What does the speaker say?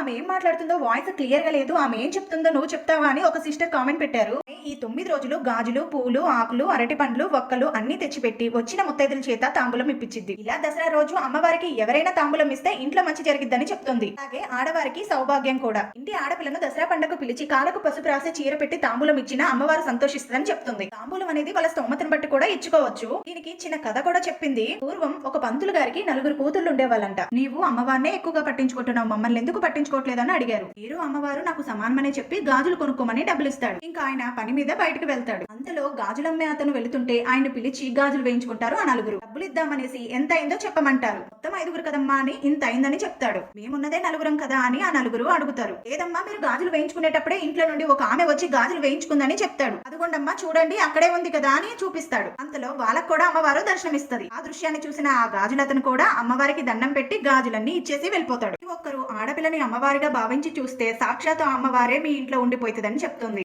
ఆమె ఏం మాట్లాడుతుందో వాయిస్ క్లియర్ గా లేదు, ఆమె ఏం చెప్తుందో నువ్వు చెప్తావా అని ఒక సిస్టర్ కామెంట్ పెట్టారు. ఈ 9 రోజులు గాజులు, పూలు, ఆకులు, అరటి పండ్లు, వక్కలు అన్ని తెచ్చిపెట్టి వచ్చిన ముత్తైదుల చేత తాంబూలం ఇప్పించింది. ఇలా దసరా రోజు అమ్మవారికి ఎవరైనా తాంబూలం ఇస్తే ఇంట్లో మంచి జరిగిద్దని చెప్తుంది. అలాగే ఆడవారికి సౌభాగ్యం కూడా. ఇంటి ఆడపిల్లను దసరా పండుగ పిలిచి కాలకు పసుపు రాసి చీర పెట్టి తాంబూలం ఇచ్చినా అమ్మవారు సంతోషిస్తుందని చెప్తుంది. తాంబూలం అనేది వాళ్ళ స్తోమతను బట్టి కూడా ఇచ్చుకోవచ్చు. దీనికి చిన్న కథ కూడా చెప్పింది. పూర్వం ఒక పంతులు గారికి 4 కూతుళ్లు ఉండేవాళ్ళంట. నీవు అమ్మవారినే ఎక్కువగా పట్టించుకుంటున్నావు, మమ్మల్ని ఎందుకు పట్టించుకోవట్లేదని అడిగారు. మీరు అమ్మవారు నాకు సమానమనే చెప్పి గాజులు కొనుక్కోమని డబ్బులు ఇస్తాడు. ఇంకా ఆయన పని మీద బయటకు వెళ్తాడు. అంతలో గాజులమ్మే అతను వెళుతుంటే ఆయన పిలిచి గాజులు వేయించుకుంటారు ఆ 4. డబ్బులు ఇద్దామనేసి ఎంత అయిందో చెప్పమంటారు. మొత్తం 5 కదమ్మా అని ఇంత అయిందని చెప్తాడు. మేమున్నదే 4 కదా అని ఆ 4 అడుగుతారు. లేదమ్మా, మీరు గాజులు వేయించుకునేటప్పుడే ఇంట్లో నుండి ఒక ఆమె వచ్చి గాజులు వేయించుకుందని చెప్తాడు. అదిగోండమ్మా చూడండి అక్కడే ఉంది కదా అని చూపిస్తాడు. అంతలో వాళ్ళకు కూడా అమ్మవారు దర్శనమిస్తుంది. ఆ దృశ్యాన్ని చూసిన ఆ గాజులతను కూడా అమ్మవారికి దండం పెట్టి గాజులన్నీ ఇచ్చేసి వెళ్ళిపోతాడు. ఒక్కరు ఆడపిల్లని అమ్మవారిగా భావించి చూస్తే సాక్షాత్ అమ్మవారే మీ ఇంట్లో ఉండిపోతుందని చెప్తుంది.